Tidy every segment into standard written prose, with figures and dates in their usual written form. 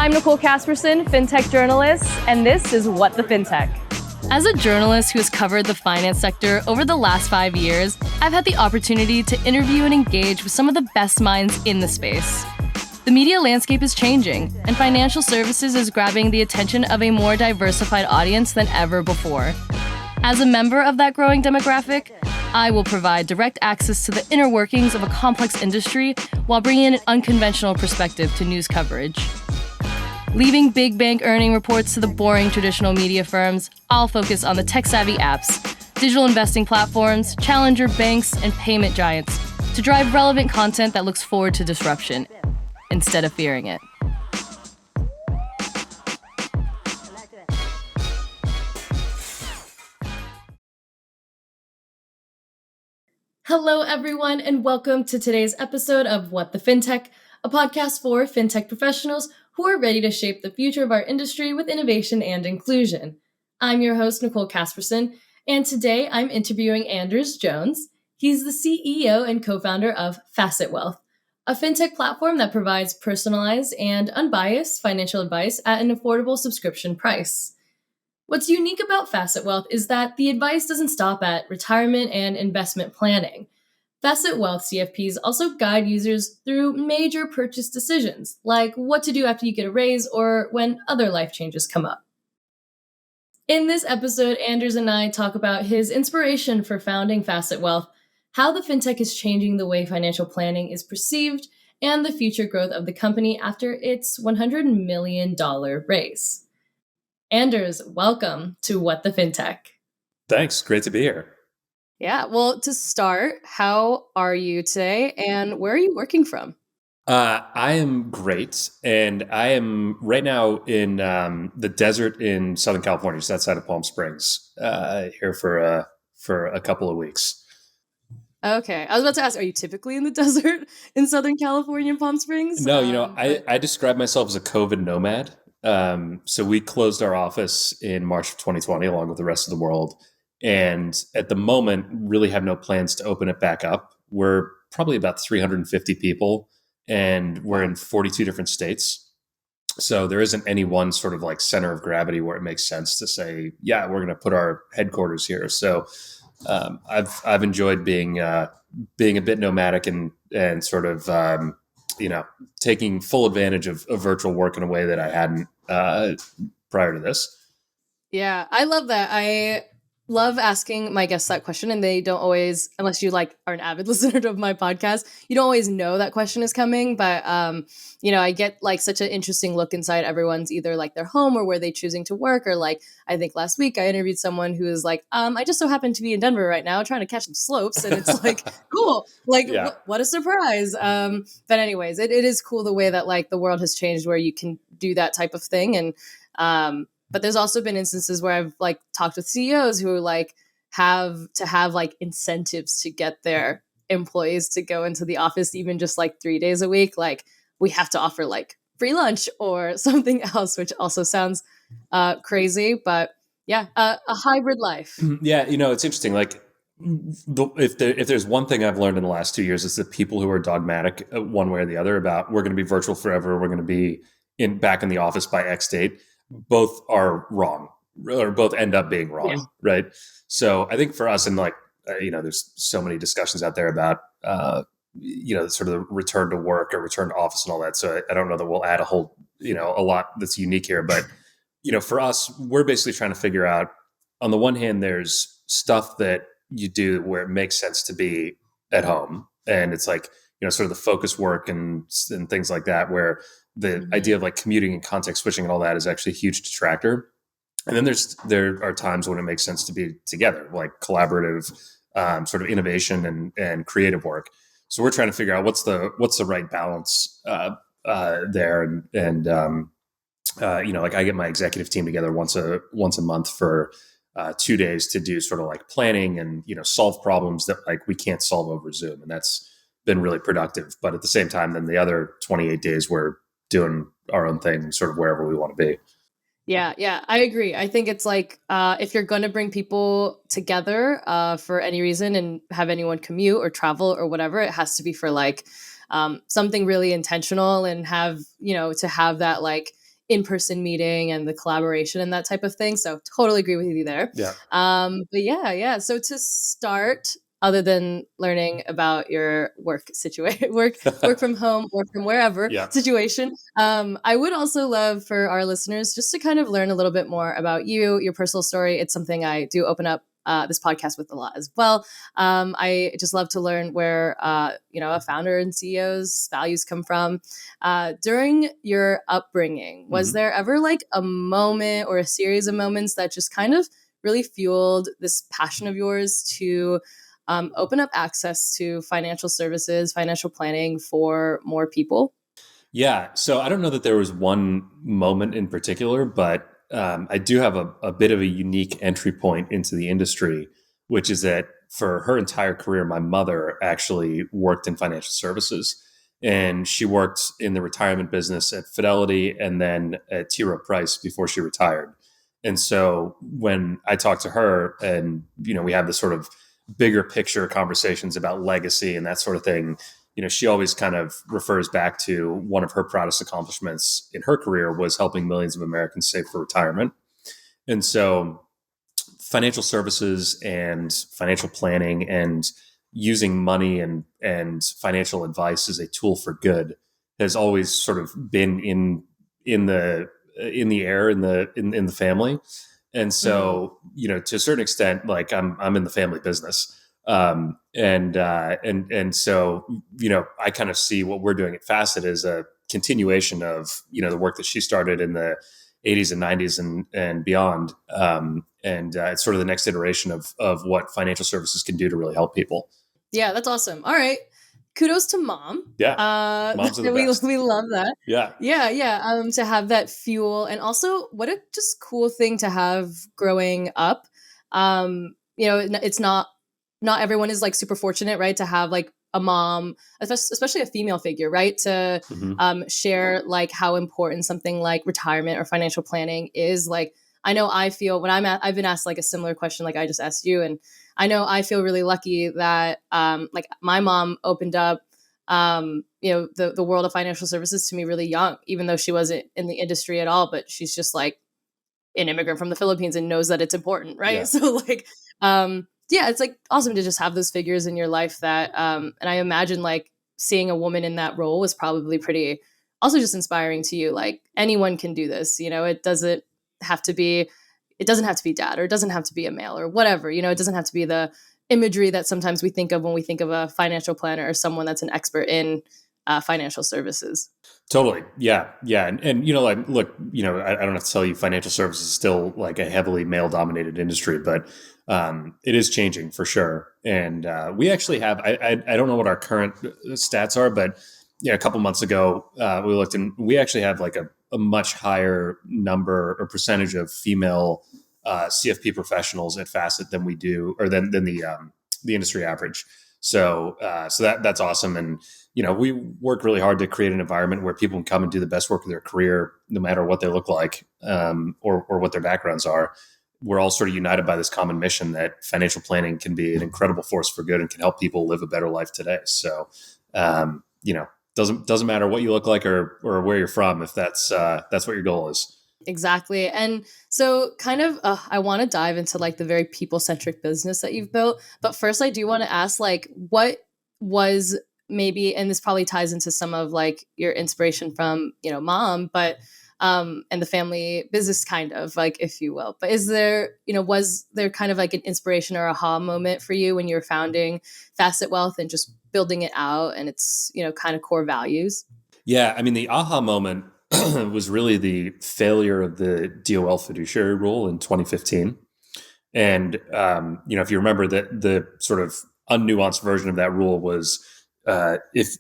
I'm Nicole Casperson, Fintech journalist, and this is What the Fintech. As a journalist who has covered the finance sector over the last 5 years, I've had the opportunity to interview and engage with some of the best minds in the space. The media landscape is changing, and financial services is grabbing the attention of a more diversified audience than ever before. As a member of that growing demographic, I will provide direct access to the inner workings of a complex industry while bringing an unconventional perspective to news coverage. Leaving big bank earning reports to the boring traditional media firms, I'll focus on the tech-savvy apps, digital investing platforms, challenger banks, and payment giants to drive relevant content that looks forward to disruption instead of fearing it. Hello, everyone, and welcome to today's episode of What the Fintech, a podcast for fintech professionals who are ready to shape the future of our industry with innovation and inclusion. I'm your host, Nicole Casperson, and today I'm interviewing Anders Jones. He's the CEO and co-founder of Facet Wealth, a fintech platform that provides personalized and unbiased financial advice at an affordable subscription price. What's unique about Facet Wealth is that the advice doesn't stop at retirement and investment planning. Facet Wealth CFPs also guide users through major purchase decisions, like what to do after you get a raise or when other life changes come up. In this episode, Anders and I talk about his inspiration for founding Facet Wealth, how the fintech is changing the way financial planning is perceived, and the future growth of the company after its $100 million raise. Anders, welcome to What the Fintech. Thanks. Great to be here. Yeah. Well, to start, how are you today and where are you working from? I am great. And I am right now in the desert in Southern California, just outside of Palm Springs, here for a couple of weeks. Okay. I was about to ask, are you typically in the desert in Southern California and Palm Springs? No, I describe myself as a COVID nomad. So we closed our office in March of 2020, along with the rest of the world. And at the moment, really have no plans to open it back up. We're probably about 350 people, and we're in 42 different states. So there isn't any one sort of like center of gravity where it makes sense to say, yeah, we're going to put our headquarters here. So I've enjoyed being a bit nomadic and sort of taking full advantage of virtual work in a way that I hadn't prior to this. Yeah, I love that. I love asking my guests that question, and they don't always, unless you are an avid listener of my podcast, you don't always know that question is coming. But I get such an interesting look inside everyone's either their home or where they're choosing to work, or I think last week I interviewed someone who is I just so happen to be in Denver right now trying to catch some slopes, and it's cool, Yeah. what a surprise. But anyways, it is cool the way that the world has changed where you can do that type of thing, and but there's also been instances where I've talked with CEOs who have to have incentives to get their employees to go into the office even just 3 days a week. We have to offer free lunch or something else, which also sounds crazy. But yeah, a hybrid life. Yeah, it's interesting. If there's one thing I've learned in the last 2 years, is that people who are dogmatic one way or the other about we're going to be virtual forever, we're going to be back in the office by X date, both are wrong, or both end up being wrong, yeah. Right? So I think for us, and there's so many discussions out there about sort of the return to work or return to office and all that. So I don't know that we'll add a lot that's unique here, but for us, we're basically trying to figure out, on the one hand, there's stuff that you do where it makes sense to be at home, and it's sort of the focus work and things like that, where the idea of commuting and context switching and all that is actually a huge detractor. And then there are times when it makes sense to be together, collaborative sort of innovation and creative work. So we're trying to figure out what's the right balance there. And I get my executive team together once a month for 2 days to do sort of planning and solve problems that we can't solve over Zoom, and that's been really productive. But at the same time, then the other 28 days we're doing our own thing, sort of wherever we want to be. Yeah, I agree. I think it's if you're going to bring people together for any reason and have anyone commute or travel or whatever, it has to be for something really intentional, and have to have that in-person meeting and the collaboration and that type of thing. So totally agree with you there. Yeah. But yeah. So to start, other than learning about your work situation, work from home, work from wherever Yeah. situation, I would also love for our listeners just to kind of learn a little bit more about you, your personal story. It's something I do open up this podcast with a lot as well. I just love to learn where a founder and CEO's values come from. During your upbringing, was Mhm. there ever like a moment or a series of moments that just kind of really fueled this passion of yours to open up access to financial services, financial planning for more people? Yeah. So I don't know that there was one moment in particular, but I do have a bit of a unique entry point into the industry, which is that for her entire career, my mother actually worked in financial services. And she worked in the retirement business at Fidelity and then at T. Rowe Price before she retired. And so when I talk to her and, we have this sort of bigger picture conversations about legacy and that sort of thing, she always kind of refers back to one of her proudest accomplishments in her career was helping millions of Americans save for retirement. And so financial services and financial planning and using money and financial advice as a tool for good has always sort of been in the air in the family. And Mm. so, to a certain extent, like I'm in the family business. And so, I kind of see what we're doing at Facet as a continuation of, the work that she started in the 80s and 90s and beyond. And it's sort of the next iteration of what financial services can do to really help people. Yeah, that's awesome. All right. Kudos to mom. Yeah. Moms are the We best. we love that. Yeah. Yeah. To have that fuel, and also what a just cool thing to have growing up. It's not everyone is like super fortunate, right, to have like a mom, especially a female figure, right, to Hmm. share like how important something like retirement or financial planning is. Like, I know I feel when I've been asked like a similar question, like I just asked you, and I know I feel really lucky that like my mom opened up the world of financial services to me really young, even though she wasn't in the industry at all, but she's just like an immigrant from the Philippines and knows that it's important, right? Yeah. So like yeah, it's like awesome to just have those figures in your life that and I imagine like seeing a woman in that role was probably pretty also just inspiring to you. Like anyone can do this, have to be it doesn't have to be dad, or it doesn't have to be a male or whatever, it doesn't have to be the imagery that sometimes we think of when we think of a financial planner or someone that's an expert in financial services. Totally. Yeah. Yeah. And like, look, I don't have to tell you, financial services is still like a heavily male dominated industry, but it is changing for sure. And we actually have, I don't know what our current stats are, but yeah, a couple months ago, we looked and we actually have like a much higher number or percentage of female CFP professionals at Facet than we do, or than the industry average. So that's awesome. And we work really hard to create an environment where people can come and do the best work of their career, no matter what they look like, or what their backgrounds are. We're all sort of united by this common mission that financial planning can be an incredible force for good and can help people live a better life today. So, doesn't matter what you look like or where you're from, if that's what your goal is. Exactly. And so kind of I want to dive into like the very people-centric business that you've built, but first I do want to ask like what was maybe, and this probably ties into some of like your inspiration from, mom, but and the family business kind of like, if you will. But is there, was there kind of like an inspiration or aha moment for you when you were founding Facet Wealth and just building it out and its, kind of core values? Yeah, I mean, the aha moment was really the failure of the DOL fiduciary rule in 2015. And if you remember that the sort of unnuanced version of that rule was if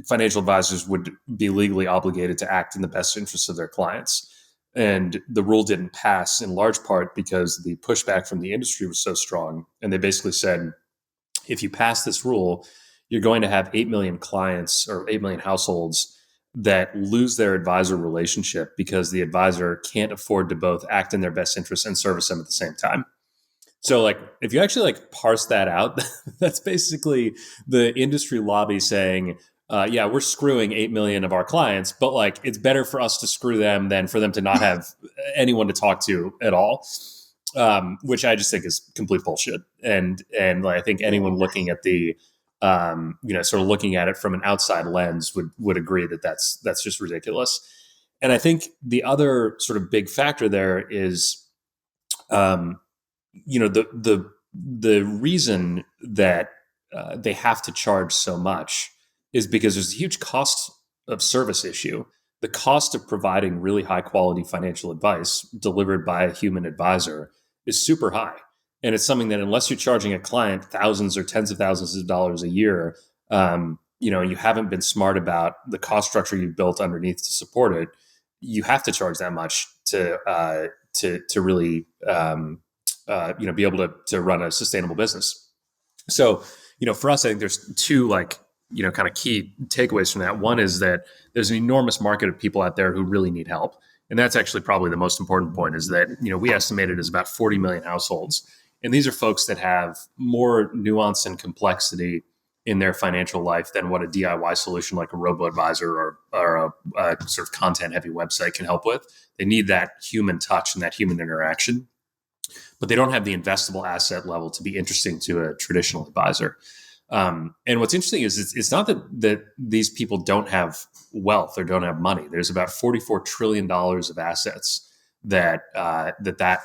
financial advisors would be legally obligated to act in the best interests of their clients. And the rule didn't pass in large part because the pushback from the industry was so strong. And they basically said, if you pass this rule, you're going to have 8 million clients or 8 million households that lose their advisor relationship because the advisor can't afford to both act in their best interest and service them at the same time. So like if you actually like parse that out, that's basically the industry lobby saying, yeah, we're screwing 8 million of our clients, but like it's better for us to screw them than for them to not have anyone to talk to at all. Which I just think is complete bullshit. And I think anyone looking at the, sort of looking at it from an outside lens would agree that that's just ridiculous. And I think the other sort of big factor there is, the reason that they have to charge so much is because there's a huge cost of service issue. The cost of providing really high quality financial advice delivered by a human advisor is super high. And it's something that unless you're charging a client thousands or tens of thousands of dollars a year, you haven't been smart about the cost structure you've built underneath to support it, you have to charge that much to really be able to run a sustainable business. So, for us, I think there's two kind of key takeaways from that. One is that there's an enormous market of people out there who really need help. And that's actually probably the most important point is that, we estimate it as about 40 million households. And these are folks that have more nuance and complexity in their financial life than what a DIY solution like a robo-advisor or a sort of content-heavy website can help with. They need that human touch and that human interaction, but they don't have the investable asset level to be interesting to a traditional advisor. And what's interesting is it's not that these people don't have wealth or don't have money. There's about $44 trillion of assets that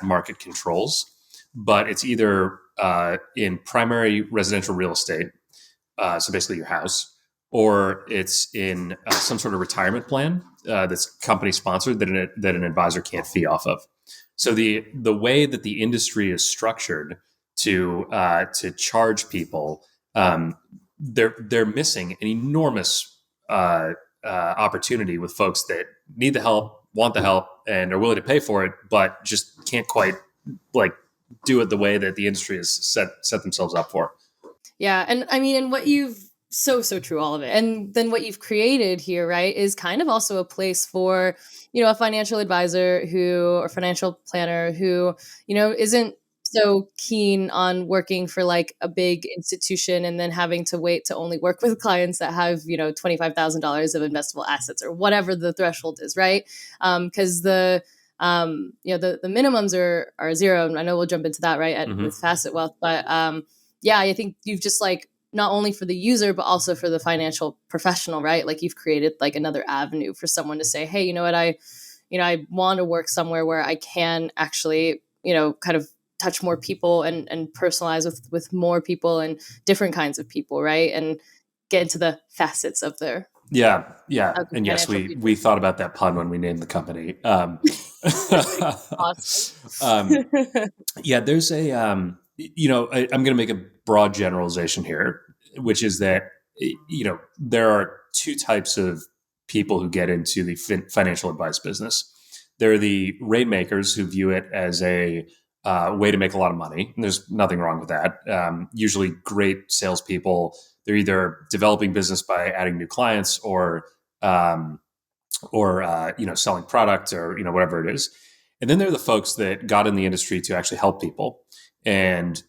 market controls, but it's either in primary residential real estate, so basically your house, or it's in some sort of retirement plan that's company sponsored that an advisor can't fee off of. So the way that the industry is structured to charge people, they're missing an enormous opportunity with folks that need the help, want the help, and are willing to pay for it, but just can't quite do it the way that the industry has set themselves up for. Yeah. And I mean, and what you've so true, all of it. And then what you've created here, right, is kind of also a place for, a financial advisor or financial planner who, isn't so keen on working for like a big institution and then having to wait to only work with clients that have, $25,000 of investable assets or whatever the threshold is, right? Because the minimums are zero. And I know we'll jump into that, right, with Facet Wealth. But I think you've just not only for the user, but also for the financial professional, right? Like you've created like another avenue for someone to say, hey, you know what, I want to work somewhere where I can actually, kind of touch more people and personalize with more people and different kinds of people, right? And get into the facets of their and yes, we thought about that pun when we named the company. Awesome. There's a I'm going to make a broad generalization here, which is that there are two types of people who get into the financial advice business. There are the rainmakers who view it as a way to make a lot of money. And there's nothing wrong with that. Usually great salespeople. They're either developing business by adding new clients or selling product or whatever it is. And then there are the folks that got in the industry to actually help people and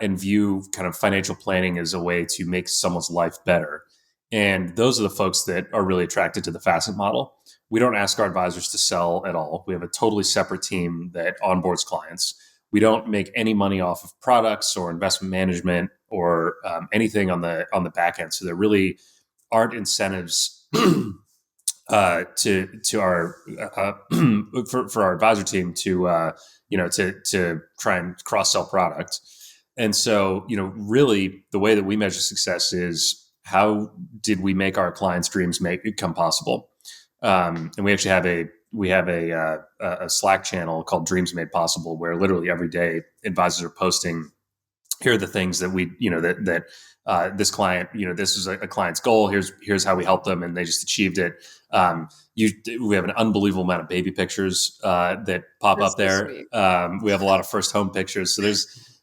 view kind of financial planning as a way to make someone's life better. And those are the folks that are really attracted to the Facet model. We don't ask our advisors to sell at all. We have a totally separate team that onboards clients. We don't make any money off of products or investment management or anything on the back end. So there really aren't incentives to our for our advisor team to try and cross sell product. And so really the way that we measure success is how did we make our clients' dreams come possible? And we actually have a Slack channel called Dreams Made Possible, where literally every day advisors are posting, here are the things that we, this client, this is a client's goal. Here's how we helped them, and they just achieved it. We have an unbelievable amount of baby pictures that pop up there. We have a lot of first home pictures. So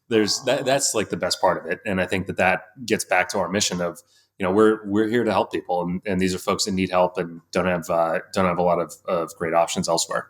that's like the best part of it, and I think that gets back to our mission of, we're here to help people, and these are folks that need help and don't have a lot of great options elsewhere.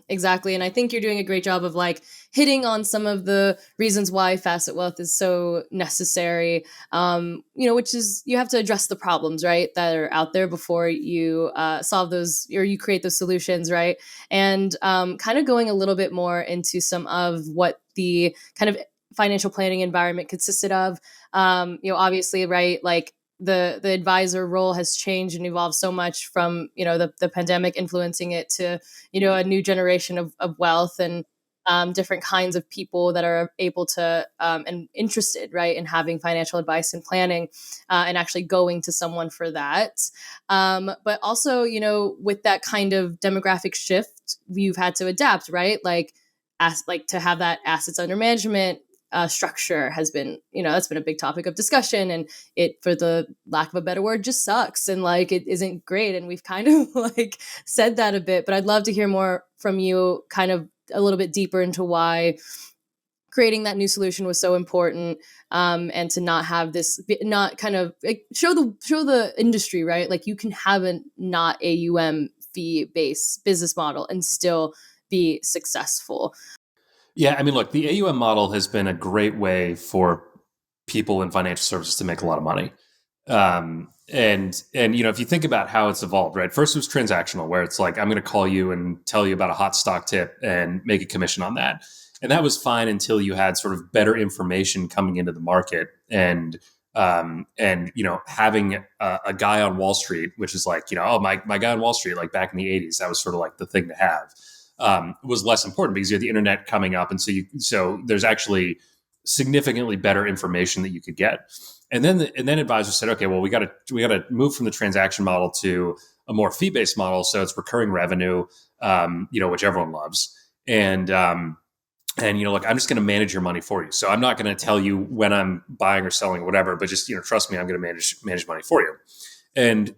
exactly. And I think you're doing a great job of like hitting on some of the reasons why Facet Wealth is so necessary. Which is you have to address the problems, right, that are out there before you solve those or you create those solutions, right? And kind of going a little bit more into some of what the kind of financial planning environment consisted of. Obviously, right, like the advisor role has changed and evolved so much from the pandemic influencing it to a new generation of wealth and different kinds of people that are able to and interested, right, in having financial advice and planning and actually going to someone for that. But also, with that kind of demographic shift, you've had to adapt, right? Like to have that assets under management structure has been, that's been a big topic of discussion, and it, for the lack of a better word, just sucks and like it isn't great. And we've kind of like said that a bit, but I'd love to hear more from you, kind of a little bit deeper into why creating that new solution was so important, and to not have this, not kind of like show the industry, right? Like you can have a not AUM fee based business model and still be successful. Yeah, I mean, look, the AUM model has been a great way for people in financial services to make a lot of money. And if you think about how it's evolved, right? First it was transactional, where it's like I'm going to call you and tell you about a hot stock tip and make a commission on that, and that was fine until you had sort of better information coming into the market, and having a guy on Wall Street, which is like my guy on Wall Street, like back in the '80s, that was sort of like the thing to have. Was less important because you had the internet coming up, and so there's actually significantly better information that you could get. And then advisors said, okay, well, we got to move from the transaction model to a more fee based model, so it's recurring revenue, which everyone loves. And look, I'm just going to manage your money for you. So I'm not going to tell you when I'm buying or selling or whatever, but just trust me, I'm going to manage money for you. And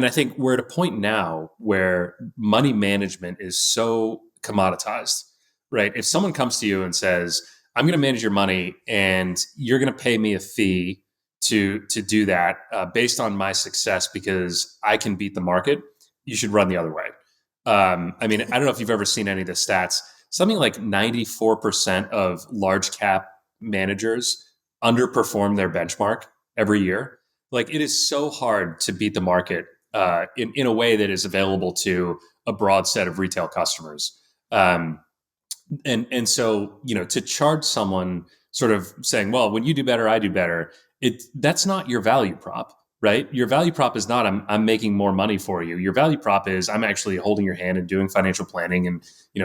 I think we're at a point now where money management is so commoditized, right? If someone comes to you and says, I'm going to manage your money and you're going to pay me a fee to do that based on my success because I can beat the market, you should run the other way. I mean, I don't know if you've ever seen any of the stats. Something like 94% of large cap managers underperform their benchmark every year. Like, it is so hard to beat the market in a way that is available to a broad set of retail customers. And so, to charge someone sort of saying, well, when you do better, I do better, that's not your value prop, right? Your value prop is not I'm making more money for you. Your value prop is I'm actually holding your hand and doing financial planning and,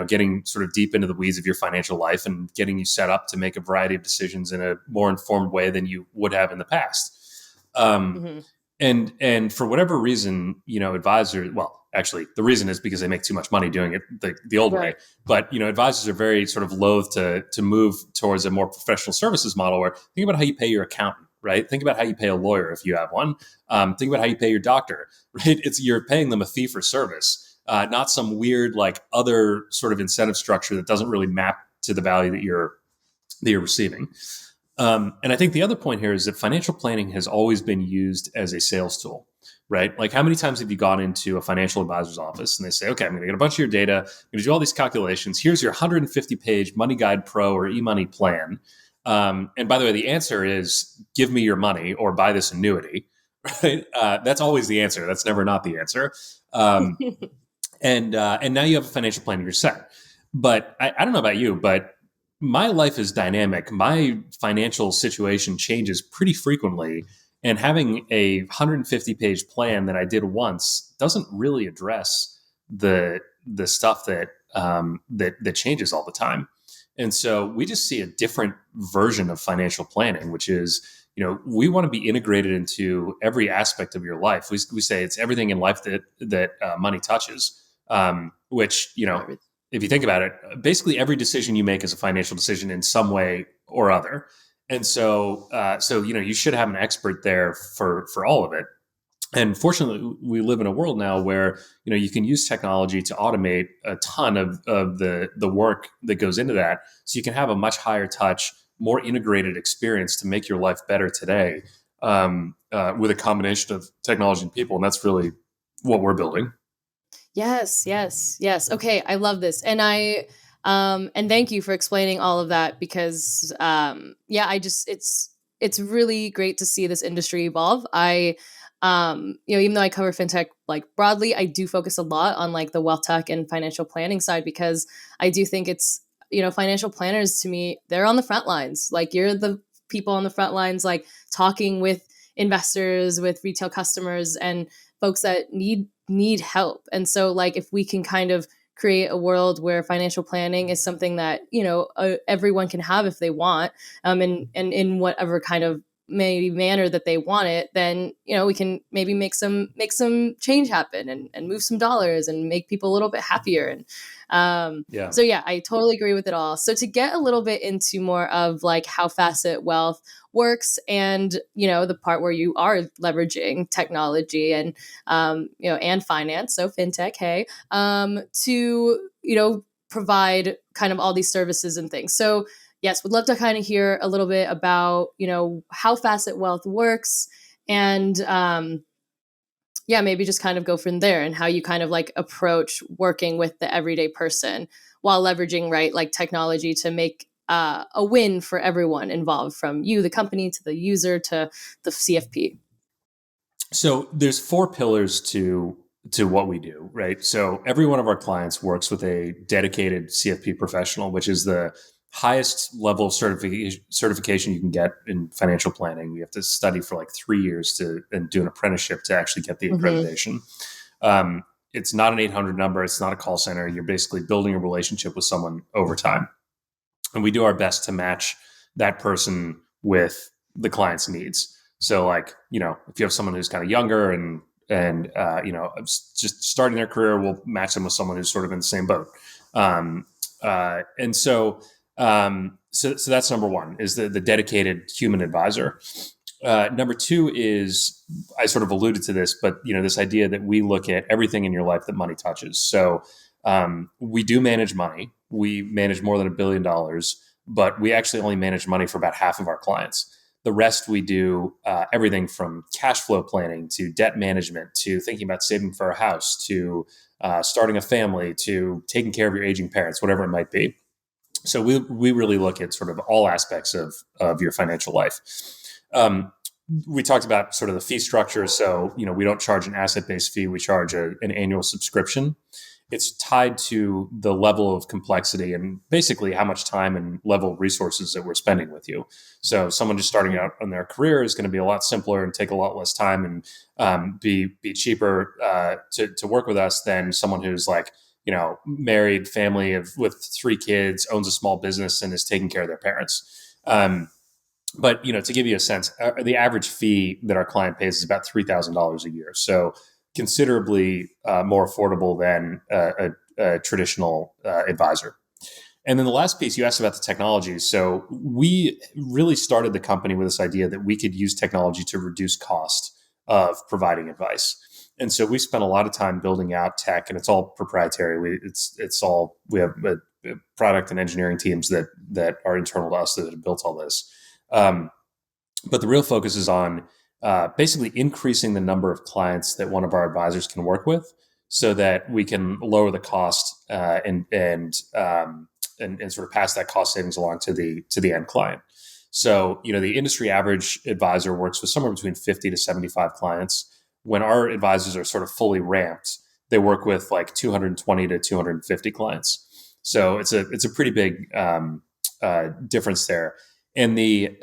getting sort of deep into the weeds of your financial life and getting you set up to make a variety of decisions in a more informed way than you would have in the past. Mm-hmm. And for whatever reason, advisors, well, actually the reason is because they make too much money doing it the old way. But, advisors are very sort of loath to move towards a more professional services model where think about how you pay your accountant, right? Think about how you pay a lawyer if you have one. Think about how you pay your doctor, right? You're paying them a fee for service, not some weird like other sort of incentive structure that doesn't really map to the value that you're receiving. And I think the other point here is that financial planning has always been used as a sales tool, right? Like, how many times have you gone into a financial advisor's office and they say, okay, I'm going to get a bunch of your data, I'm going to do all these calculations. Here's your 150-page Money Guide Pro or eMoney plan. And by the way, the answer is give me your money or buy this annuity, right? That's always the answer. That's never not the answer. And now you have a financial plan and you're set. But I don't know about you, but my life is dynamic. My financial situation changes pretty frequently. And having a 150-page plan that I did once doesn't really address the stuff that changes all the time. And so we just see a different version of financial planning, which is, we want to be integrated into every aspect of your life. We say it's everything in life that money touches, which, if you think about it, basically every decision you make is a financial decision in some way or other. And so you should have an expert there for all of it. And fortunately, we live in a world now where, you can use technology to automate a ton of the work that goes into that. So you can have a much higher touch, more integrated experience to make your life better today with a combination of technology and people. And that's really what we're building. Yes, yes, yes. Okay, I love this. And thank you for explaining all of that because yeah, it's really great to see this industry evolve. Even though I cover fintech like broadly, I do focus a lot on like the wealth tech and financial planning side because I do think it's, financial planners to me, they're on the front lines. Like you're the people on the front lines like talking with investors, with retail customers and folks that need help. And so like if we can kind of create a world where financial planning is something that everyone can have if they want, and in whatever kind of maybe manner that they want it, then we can maybe make some change happen and move some dollars and make people a little bit happier. And Yeah. so yeah, I totally agree with it all. So to get a little bit into more of like how Facet Wealth works and the part where you are leveraging technology and and finance, so fintech, hey, to provide kind of all these services and things. So yes, would love to kind of hear a little bit about how Facet Wealth works and yeah, maybe just kind of go from there and how you kind of like approach working with the everyday person while leveraging, right, like technology to make a win for everyone involved, from you, the company, to the user, to the CFP. So there's four pillars to what we do, right? So every one of our clients works with a dedicated CFP professional, which is the highest level of certification you can get in financial planning. You have to study for like 3 years to and do an apprenticeship to actually get the Mm-hmm. accreditation. Um, it's not an 800 number. It's not a call center. You're basically building a relationship with someone over time, and we do our best to match that person with the client's needs. So, like, if you have someone who's kind of younger and just starting their career, we'll match them with someone who's sort of in the same boat. Um, and so, so that's number one, is the dedicated human advisor. Number two is, I sort of alluded to this, but this idea that we look at everything in your life that money touches. So we do manage money. We manage more than $1 billion, but we actually only manage money for about half of our clients. The rest we do everything from cash flow planning to debt management to thinking about saving for a house to starting a family to taking care of your aging parents, whatever it might be. So we really look at sort of all aspects of your financial life. Um, we talked about sort of the fee structure. So, we don't charge an asset-based fee. We charge an annual subscription. It's tied to the level of complexity and basically how much time and level of resources that we're spending with you. So someone just starting out on their career is going to be a lot simpler and take a lot less time and be cheaper to work with us than someone who's like, married, family with 3 kids, owns a small business, and is taking care of their parents. But to give you a sense, the average fee that our client pays is about $3,000 a year. So considerably more affordable than a traditional advisor. And then the last piece, you asked about the technology. So we really started the company with this idea that we could use technology to reduce cost of providing advice. And so we spent a lot of time building out tech, and it's all proprietary. We have product and engineering teams that are internal to us that have built all this. Um, but the real focus is on basically increasing the number of clients that one of our advisors can work with, so that we can lower the cost and sort of pass that cost savings along to the end client. So, the industry average advisor works with somewhere between 50 to 75 clients. When our advisors are sort of fully ramped, they work with like 220 to 250 clients. So it's a pretty big difference there. And the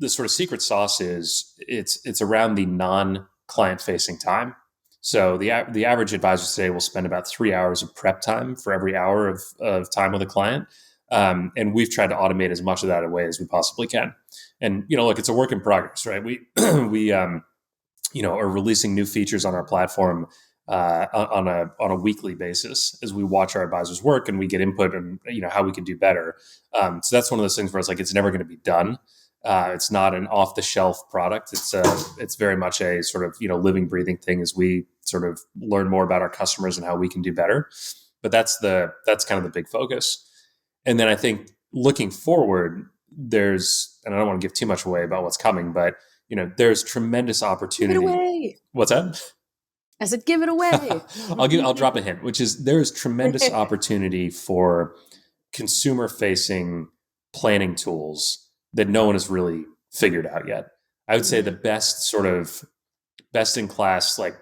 sort of secret sauce is it's around the non-client facing time. So the average advisor today will spend about 3 hours of prep time for every hour of time with a client. And we've tried to automate as much of that away as we possibly can. And look, it's a work in progress, right? We we are releasing new features on our platform on a weekly basis as we watch our advisors work and we get input and how we can do better. So that's one of those things where it's like it's never going to be done. It's not an off the shelf product. It's very much a sort of living, breathing thing as we sort of learn more about our customers and how we can do better. But that's kind of the big focus. And then I think looking forward, and I don't want to give too much away about what's coming, but there's tremendous Give it opportunity. away. What's that? I said, give it away. I'll drop a hint, which is there is tremendous opportunity for consumer facing planning tools that no one has really figured out yet. I would say the best sort of best in class like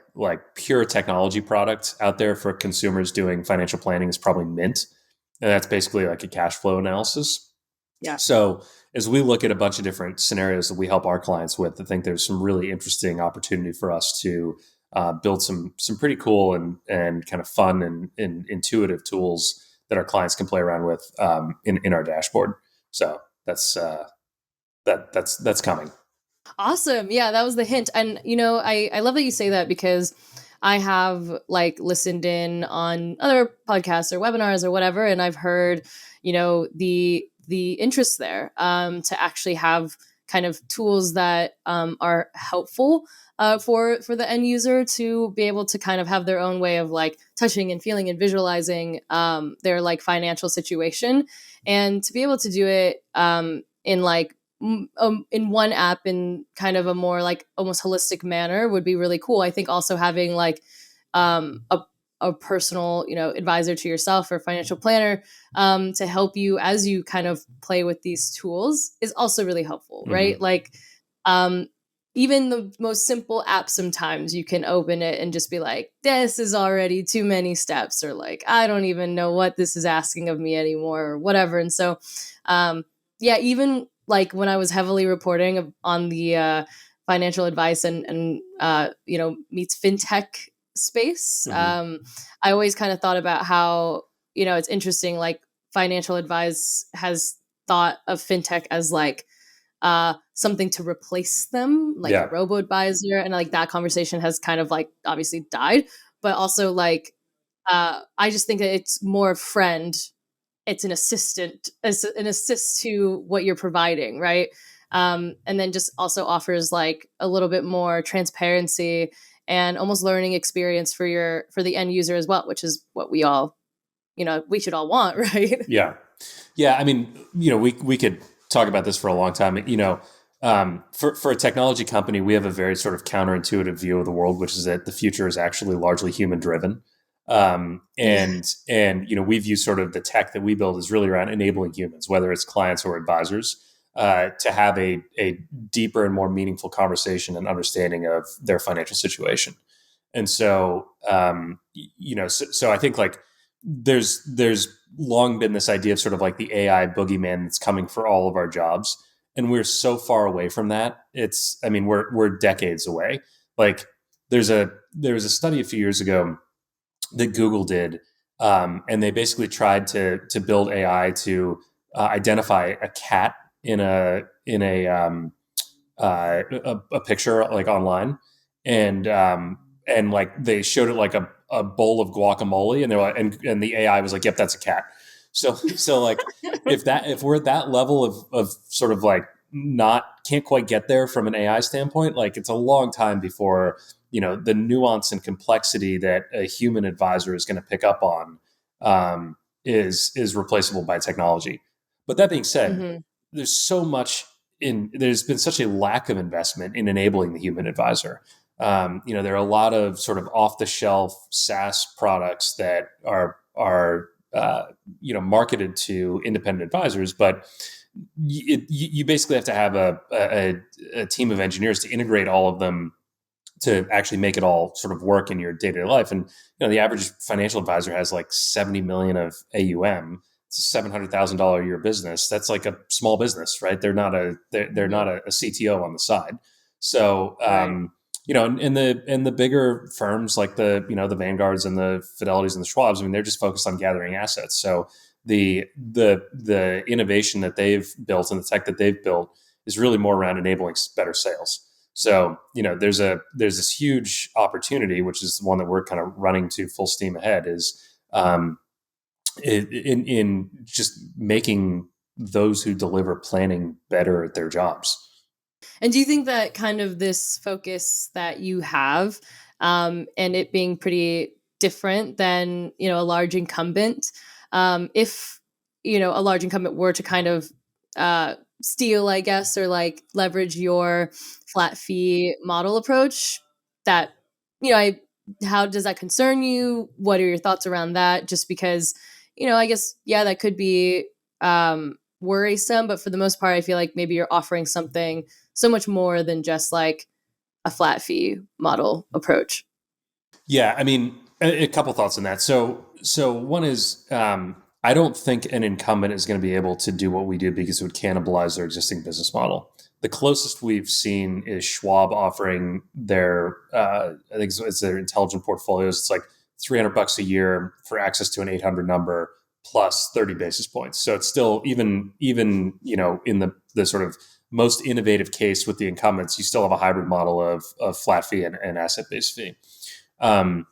pure technology product out there for consumers doing financial planning is probably Mint, and that's basically like a cash flow analysis. Yeah. So as we look at a bunch of different scenarios that we help our clients with, I think there's some really interesting opportunity for us to build some pretty cool and kind of fun and intuitive tools that our clients can play around with in our dashboard. So that's that's coming. Awesome. Yeah, that was the hint. And I love that you say that, because I have like listened in on other podcasts or webinars or whatever, and I've heard, the interest there, to actually have kind of tools that are helpful for the end user to be able to kind of have their own way of like touching and feeling and visualizing their like financial situation, and to be able to do it in like in one app in kind of a more like almost holistic manner would be really cool. I think also having like um, a a personal, advisor to yourself or financial planner to help you as you kind of play with these tools is also really helpful, right? Mm-hmm. Like, um, even the most simple app, sometimes you can open it and just be like, this is already too many steps, or like, I don't even know what this is asking of me anymore, or whatever. And so, yeah, even like when I was heavily reporting on the financial advice and meets fintech space, Mm-hmm. I always kind of thought about how it's interesting. Like financial advice has thought of fintech as like something to replace them, like a Yeah. robo advisor, and like that conversation has kind of like obviously died. But also like I just think that it's more friend, it's an assistant, as an assist to what you're providing, right? And then just also offers like a little bit more transparency and almost learning experience for the end user as well, which is what we all, we should all want, right? Yeah. Yeah. I mean, we could talk about this for a long time. For a technology company, we have a very sort of counterintuitive view of the world, which is that the future is actually largely human driven. Yeah. And we view sort of the tech that we build is really around enabling humans, whether it's clients or advisors, to have a deeper and more meaningful conversation and understanding of their financial situation. And so, so I think like there's long been this idea of sort of like the AI boogeyman that's coming for all of our jobs, and we're so far away from that. I mean, we're decades away. Like there was a study a few years ago that Google did, and they basically tried to build AI to identify a cat in a picture like online, and like they showed it like a bowl of guacamole, and they're like, and the AI was like, "Yep, that's a cat." So like if we're at that level of sort of like not can't quite get there from an AI standpoint, like it's a long time before the nuance and complexity that a human advisor is going to pick up on is replaceable by technology. But that being said, Hmm. there's so much there's been such a lack of investment in enabling the human advisor. There are a lot of sort of off the shelf SaaS products that are marketed to independent advisors, but you basically have to have a team of engineers to integrate all of them to actually make it all sort of work in your day-to-day life. And the average financial advisor has like 70 million of AUM. It's a $700,000 a year business. That's like a small business, right? They're not a CTO on the side. So Right. and the bigger firms like the Vanguards and the Fidelities and the Schwabs, I mean, they're just focused on gathering assets. So the innovation that they've built and the tech that they've built is really more around enabling better sales. So there's this huge opportunity, which is the one that we're kind of running to full steam ahead, is in just making those who deliver planning better at their jobs. And do you think that kind of this focus that you have, and it being pretty different than a large incumbent, if a large incumbent were to kind of steal, I guess, or like leverage your flat fee model approach, that I how does that concern you? What are your thoughts around that? Just because, I guess, yeah, that could be worrisome, but for the most part, I feel like maybe you're offering something so much more than just like a flat fee model approach. Yeah, I mean, a couple thoughts on that. So one is, I don't think an incumbent is going to be able to do what we do because it would cannibalize their existing business model. The closest we've seen is Schwab offering their, I think it's their intelligent portfolios. It's like $300 a year for access to an 800 number plus 30 basis points. So it's still even in the sort of most innovative case with the incumbents, you still have a hybrid model of flat fee and asset based fee. Um,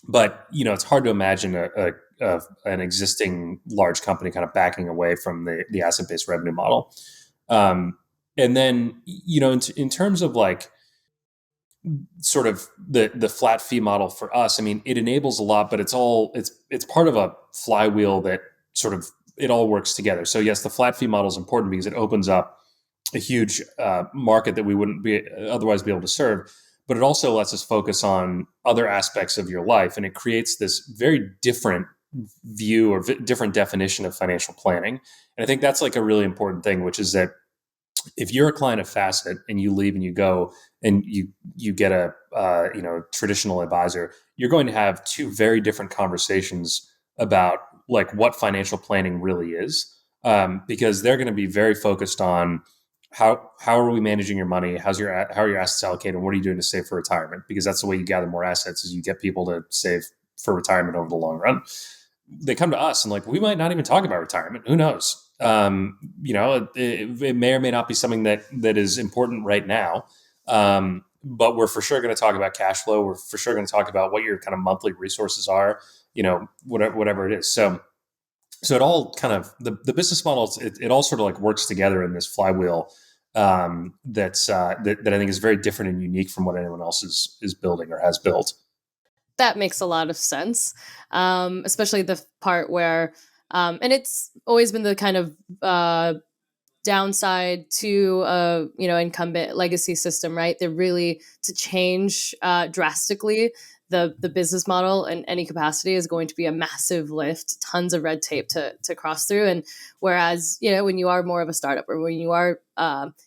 but it's hard to imagine an existing large company kind of backing away from the asset based revenue model. And then in terms of like sort of the flat fee model for us, I mean, it enables a lot, but it's part of a flywheel that sort of it all works together. So yes, the flat fee model is important because it opens up a huge market that we wouldn't be otherwise be able to serve, but it also lets us focus on other aspects of your life, and it creates this very different view or different definition of financial planning. And I think that's like a really important thing, which is that if you're a client of Facet and you leave and you go and you get a traditional advisor, you're going to have two very different conversations about like what financial planning really is, because they're going to be very focused on how are we managing your money, how are your assets allocated, and what are you doing to save for retirement, because that's the way you gather more assets is you get people to save for retirement over the long run. They come to us and like we might not even talk about retirement. Who knows? It may or may not be something that is important right now. But we're for sure going to talk about cash flow. We're for sure going to talk about what your kind of monthly resources are, whatever it is. So it all kind of the business models, it all sort of like works together in this flywheel that I think is very different and unique from what anyone else is building or has built. That makes a lot of sense, especially the part where, and it's always been the kind of downside to incumbent legacy system, right? They're really to change drastically the business model in any capacity is going to be a massive lift, tons of red tape to cross through. And whereas when you are more of a startup or when you are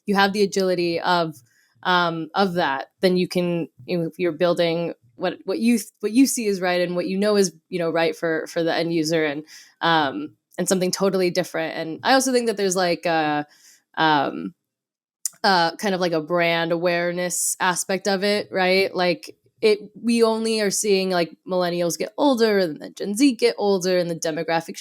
you have the agility of that, then you can if you're building what you see is right and what is right for the end user, and something totally different. And I also think that there's like kind of like a brand awareness aspect of it, right? Like we only are seeing like millennials get older and then Gen Z get older and the demographic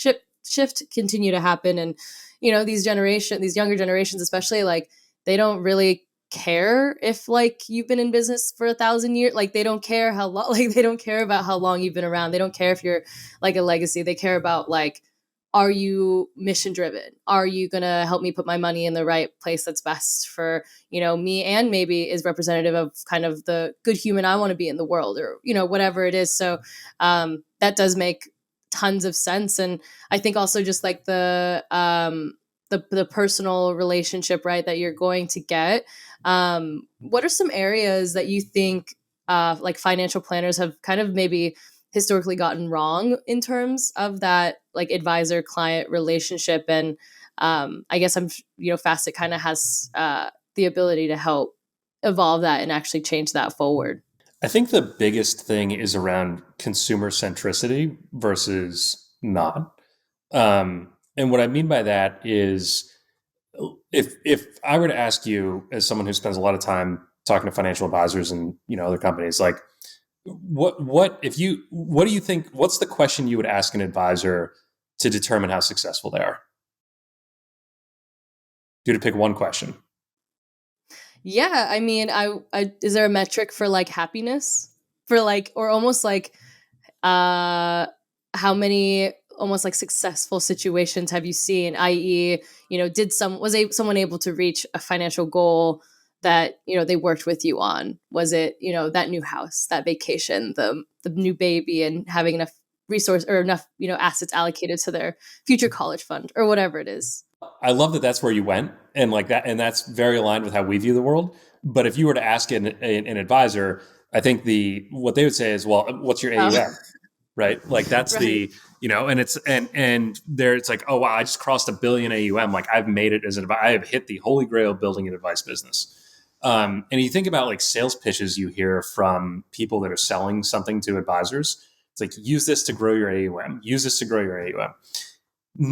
shift continue to happen. And these younger generations especially, like they don't really care if like you've been in business for 1,000 years. Like they don't care how long, like they don't care about how long you've been around. They don't care if you're like a legacy. They care about like, are you mission driven? Are you going to help me put my money in the right place that's best for, me, and maybe is representative of kind of the good human I want to be in the world, or, whatever it is. So that does make tons of sense. And I think also just like the personal relationship, right, that you're going to get. What are some areas that you think like financial planners have kind of maybe historically gotten wrong in terms of that like advisor client relationship? And I guess Facet kind of has the ability to help evolve that and actually change that forward. I think the biggest thing is around consumer centricity versus not. And what I mean by that is if I were to ask you, as someone who spends a lot of time talking to financial advisors and other companies, like what do you think, what's the question you would ask an advisor to determine how successful they are? Do to pick one question. Yeah, I mean, I is there a metric for like happiness, for like, or almost like how many almost like successful situations have you seen, i.e., someone able to reach a financial goal that they worked with you on? Was it that new house, that vacation, the new baby, and having enough resource or enough assets allocated to their future college fund or whatever it is? I love that that's where you went, and like that, and that's very aligned with how we view the world. But if you were to ask an advisor, I think what they would say is, well, what's your AUM? Right? Like that's Right. and it's and there it's like, oh wow, I just crossed $1 billion AUM. Like I've made it I have hit the holy grail of building an advice business. And you think about like sales pitches you hear from people that are selling something to advisors. It's like, use this to grow your AUM. Use this to grow your AUM.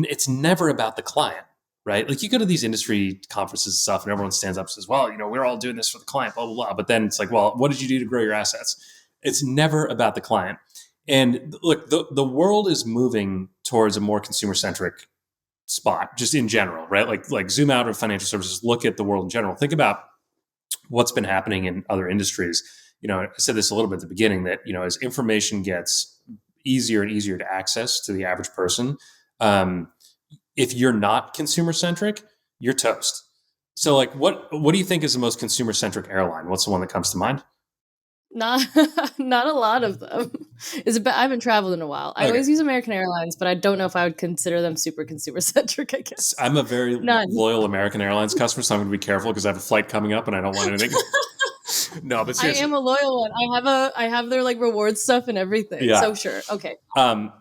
It's never about the client, right? Like you go to these industry conferences and stuff, and everyone stands up and says, well, we're all doing this for the client, blah, blah, blah. But then it's like, well, what did you do to grow your assets? It's never about the client. And look, the world is moving towards a more consumer centric spot, just in general, right? Like zoom out of financial services, look at the world in general. Think about what's been happening in other industries. I said this a little bit at the beginning that as information gets easier and easier to access to the average person, if you're not consumer centric, you're toast. So, like, what do you think is the most consumer centric airline? What's the one that comes to mind? Not not a lot of them. I haven't traveled in a while. I always use American Airlines, but I don't know if I would consider them super consumer centric, I guess. I'm a very None. loyal American Airlines customer, so I'm going to be careful because I have a flight coming up and I don't want anything. No, but I seriously, am a loyal one. I have their like reward stuff and everything. Yeah. So sure. Okay. Fine.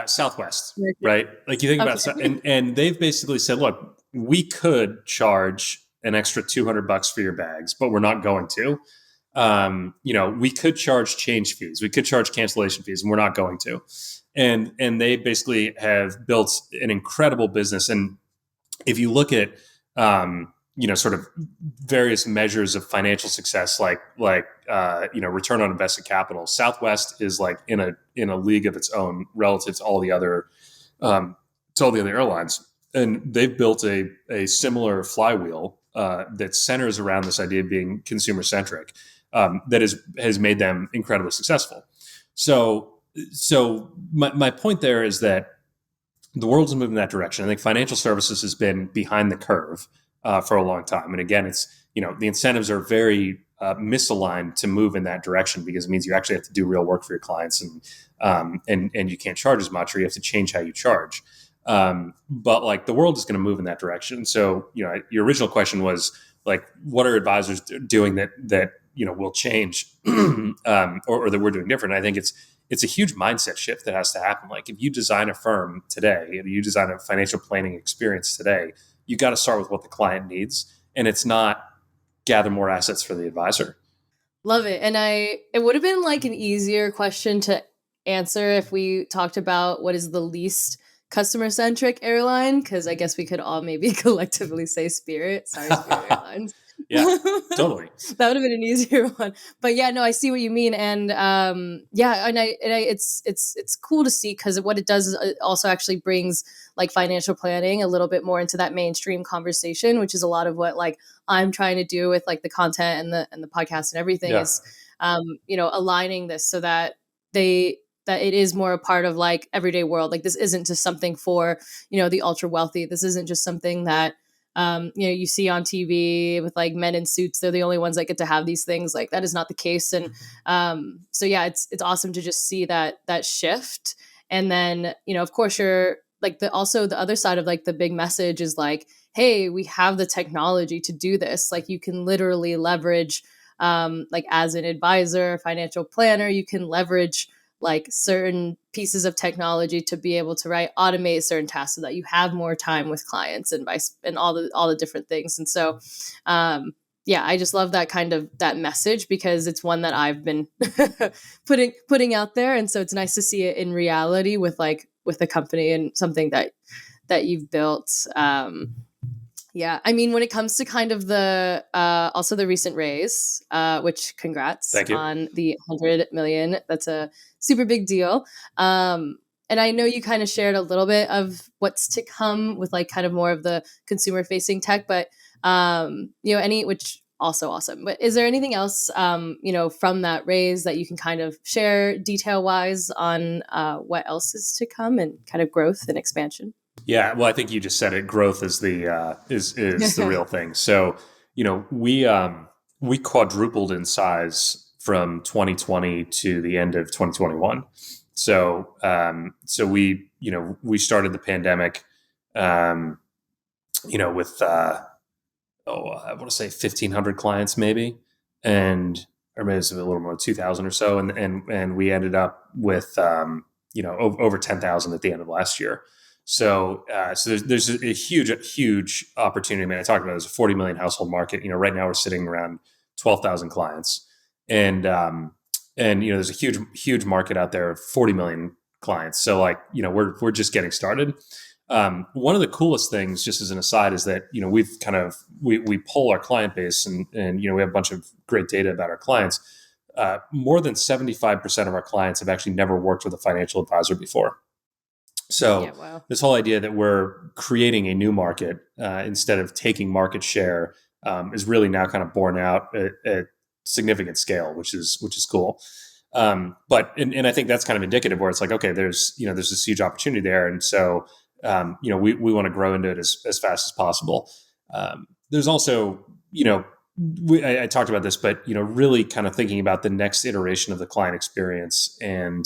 Southwest, right? Like you think about, and they've basically said, look, we could charge an extra $200 for your bags, but we're not going to. We could charge change fees, we could charge cancellation fees, and we're not going to. And they basically have built an incredible business. And if you look at sort of various measures of financial success, like return on invested capital, Southwest is like in a league of its own relative to all the other airlines, and they've built a similar flywheel that centers around this idea of being consumer centric, that has made them incredibly successful. So my point there is that the world's moving in that direction. I think financial services has been behind the curve for a long time. And again, it's, the incentives are very misaligned to move in that direction, because it means you actually have to do real work for your clients, and you can't charge as much, or you have to change how you charge. But like the world is going to move in that direction. So, your original question was like, what are advisors doing that will change or that we're doing different? I think it's a huge mindset shift that has to happen. Like if you design a firm today, if you design a financial planning experience today, you got to start with what the client needs, and it's not gather more assets for the advisor. Love it. And it would have been like an easier question to answer if we talked about what is the least customer centric airline, because I guess we could all maybe collectively say Spirit. Sorry, Spirit Airlines. Yeah, totally. That would have been an easier one. But yeah, no, I see what you mean. And it's cool to see, because what it does is it also actually brings like financial planning a little bit more into that mainstream conversation, which is a lot of what like I'm trying to do with like the content and the podcast and everything is aligning this so that it is more a part of like everyday world. Like this isn't just something for, the ultra wealthy. This isn't just something that you see on TV with like men in suits. They're the only ones that get to have these things. Like that is not the case. And so yeah, it's awesome to just see that shift. And then, of course you're like the other side of like the big message is like, hey, we have the technology to do this. Like you can literally leverage, like as an advisor, financial planner, you can leverage like certain pieces of technology to be able to automate certain tasks so that you have more time with clients and all the different things. And so, I just love that kind of that message, because it's one that I've been putting out there. And so it's nice to see it in reality with a company and something that you've built. Yeah, I mean, when it comes to kind of the also the recent raise, which congrats on the 100 million. That's a super big deal. And I know you kind of shared a little bit of what's to come with like kind of more of the consumer facing tech, but which also awesome. But is there anything else from that raise that you can kind of share detail wise on what else is to come and kind of growth and expansion? Yeah, well, I think you just said it. Growth is the is the real thing. So, we quadrupled in size from 2020 to the end of 2021. So, we started the pandemic, with I want to say 1,500 clients maybe, and or maybe it was a little more 2,000 or so, and we ended up with over 10,000 at the end of last year. So there's a huge opportunity. I mean, I talked about it as a 40 million household market. Right now we're sitting around 12,000 clients, and there's a huge market out there of 40 million clients. So we're just getting started. One of the coolest things, just as an aside, is that we poll our client base, and we have a bunch of great data about our clients. More than 75% of our clients have actually never worked with a financial advisor before. So wow. This whole idea that we're creating a new market instead of taking market share is really now kind of borne out at significant scale, which is cool. But I think that's kind of indicative where it's like, okay, there's this huge opportunity there, and so we want to grow into it as fast as possible. There's also I talked about this, but really kind of thinking about the next iteration of the client experience and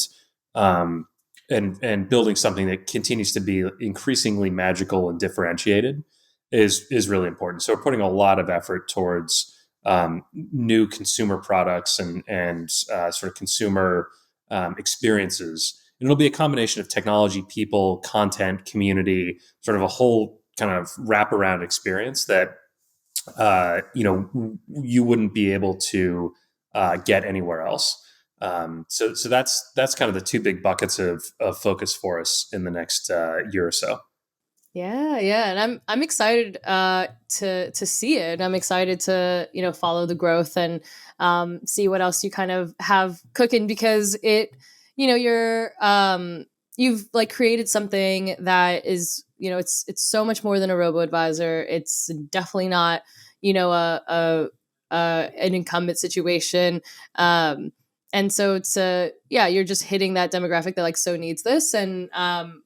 building something that continues to be increasingly magical and differentiated is really important. So we're putting a lot of effort towards new consumer products and sort of consumer experiences. And it'll be a combination of technology, people, content, community, sort of a whole kind of wraparound experience that you wouldn't be able to get anywhere else. So that's kind of the two big buckets of focus for us in the next year or so. Yeah, and I'm excited to see it. I'm excited to follow the growth and see what else you kind of have cooking, because you've like created something that is it's so much more than a robo advisor. It's definitely not an incumbent situation. And so you're just hitting that demographic that like so needs this. And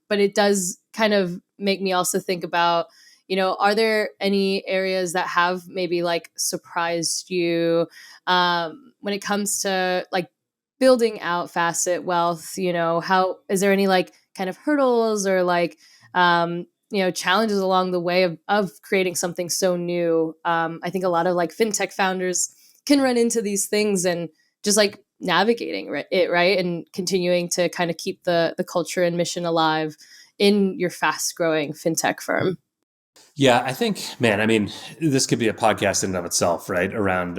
but it does kind of make me also think about, are there any areas that have maybe like surprised you when it comes to like building out Facet Wealth? How is there any like kind of hurdles or like challenges along the way of creating something so new? I think a lot of like fintech founders can run into these things, and just like navigating it, right, and continuing to kind of keep the culture and mission alive in your fast growing fintech firm. Yeah, I think, man, I mean, this could be a podcast in and of itself, right? Around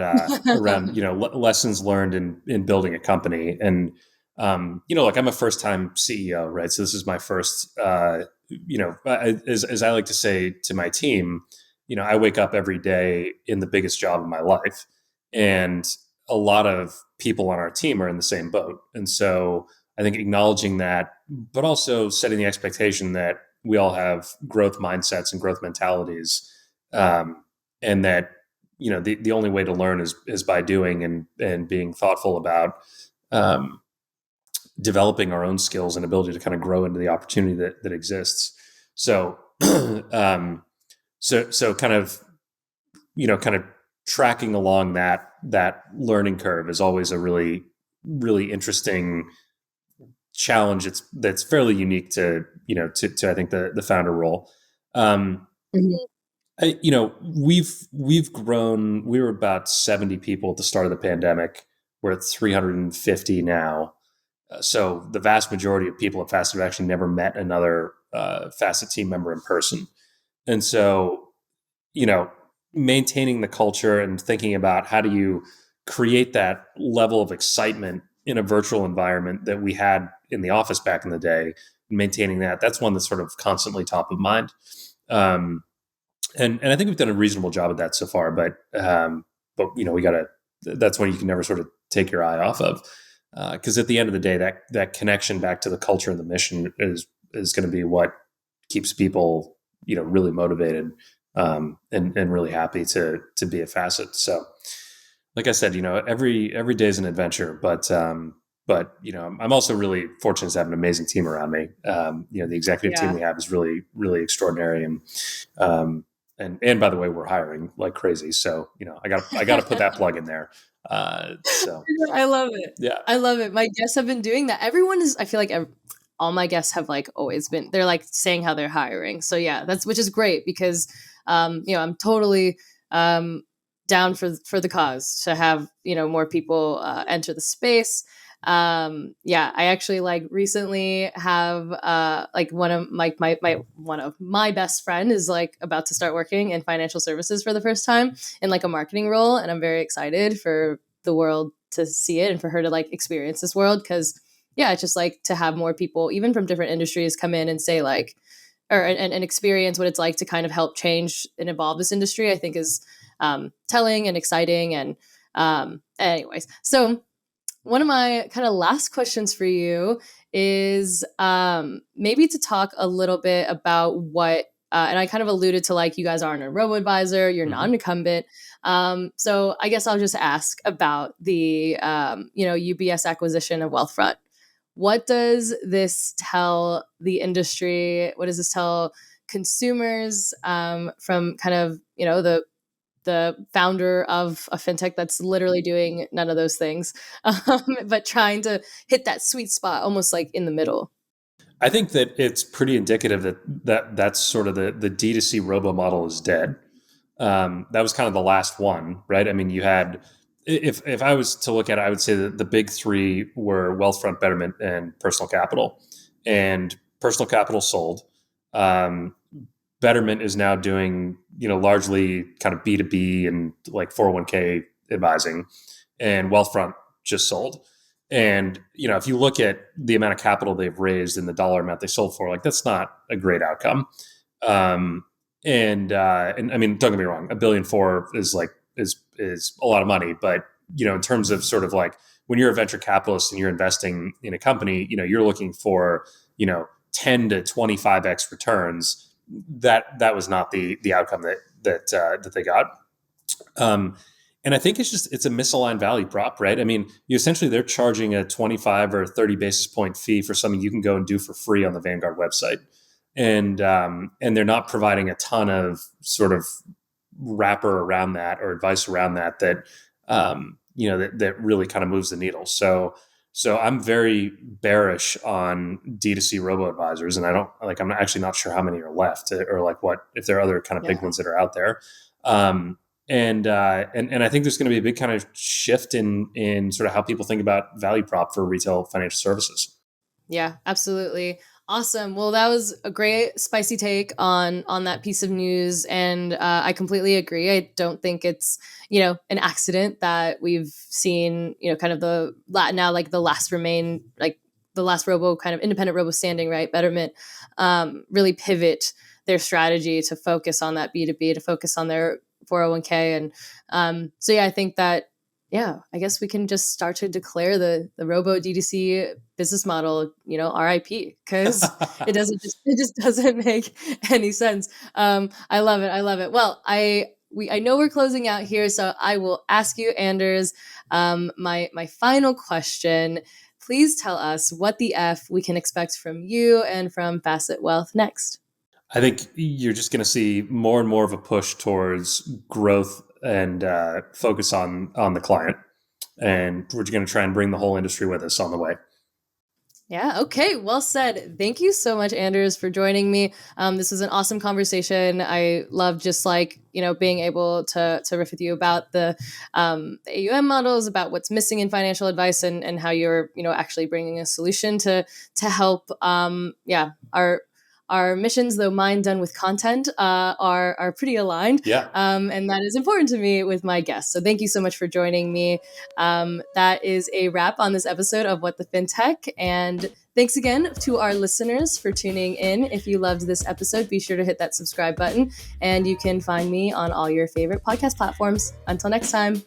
lessons learned in building a company, and like I'm a first time CEO, right? So this is my first, as I like to say to my team, I wake up every day in the biggest job of my life, and a lot of people on our team are in the same boat, and so I think acknowledging that, but also setting the expectation that we all have growth mindsets and growth mentalities, and that the only way to learn is by doing and being thoughtful about developing our own skills and ability to kind of grow into the opportunity that exists. So, so kind of tracking along that learning curve is always a really really interesting challenge. That's fairly unique to I think the founder role. We've grown. We were about 70 people at the start of the pandemic. We're at 350 now. So the vast majority of people at Facet have actually never met another Facet team member in person. And so, maintaining the culture and thinking about how do you create that level of excitement in a virtual environment that we had in the office back in the day, maintaining that's one that's sort of constantly top of mind. And I think we've done a reasonable job of that so far, but we gotta, that's one you can never sort of take your eye off of. Cause at the end of the day, that connection back to the culture and the mission is going to be what keeps people, really motivated, and really happy to be a Facet. So, like I said, every day is an adventure, but I'm also really fortunate to have an amazing team around me. The executive team we have is really, really extraordinary. And by the way, we're hiring like crazy. So, I got to put that plug in there. So I love it. Yeah. I love it. My guests have been doing that. I feel like all my guests have like always been, they're like saying how they're hiring. So yeah, which is great because, I'm totally, down for the cause to have, more people enter the space. I actually like recently have like one of my best friend is like about to start working in financial services for the first time in like a marketing role, and I'm very excited for the world to see it and for her to like experience this world, because it's just like to have more people even from different industries come in and say like and experience what it's like to kind of help change and evolve this industry, I think is telling and exciting. And anyways, so one of my kind of last questions for you is maybe to talk a little bit about what, and I kind of alluded to like you guys aren't a robo-advisor, you're non-incumbent. So I guess I'll just ask about the, UBS acquisition of Wealthfront. What does this tell the industry? What does this tell consumers from kind of, the founder of a fintech that's literally doing none of those things, but trying to hit that sweet spot almost like in the middle? I think that it's pretty indicative that's sort of the D2C robo model is dead. That was kind of the last one, right? I mean, you had, if I was to look at it, I would say that the big three were Wealthfront, Betterment, and Personal Capital. And Personal Capital sold. Betterment is now doing, largely kind of B2B and like 401k advising, and Wealthfront just sold. And, if you look at the amount of capital they've raised and the dollar amount they sold for, like, that's not a great outcome. And I mean, don't get me wrong, $1.4 billion is a lot of money, but, in terms of sort of like when you're a venture capitalist and you're investing in a company, you're looking for, 10 to 25x returns. That was not the outcome that they got. And I think it's a misaligned value prop, right? I mean, they're charging a 25 or 30 basis point fee for something you can go and do for free on the Vanguard website. And they're not providing a ton of sort of wrapper around that or advice around that that really kind of moves the needle. So I'm very bearish on D2C robo advisors, and I'm actually not sure how many are left, or like what if there are other kind of big ones that are out there. And I think there's going to be a big kind of shift in sort of how people think about value prop for retail financial services. Yeah, absolutely. Awesome. Well, that was a great spicy take on that piece of news, and I completely agree. I don't think it's an accident that we've seen kind of the last robo kind of independent robo standing, right? Betterment really pivot their strategy to focus on that B2B, to focus on their 401k, and I think that. Yeah, I guess we can just start to declare the robo D2C business model, RIP, because it just doesn't make any sense. I love it. Well, I know we're closing out here, so I will ask you, Anders, my final question. Please tell us what the F we can expect from you and from Facet Wealth next. I think you're just going to see more and more of a push towards growth and focus on the client. And we're going to try and bring the whole industry with us on the way. Yeah. Okay. Well said. Thank you so much, Anders, for joining me. This was an awesome conversation. I love just being able to riff with you about the AUM models, about what's missing in financial advice, and how you're actually bringing a solution to help our missions, though mine done with content, are pretty aligned. Yeah. And that is important to me with my guests. So thank you so much for joining me. That is a wrap on this episode of What the Fintech. And thanks again to our listeners for tuning in. If you loved this episode, be sure to hit that subscribe button. And you can find me on all your favorite podcast platforms. Until next time.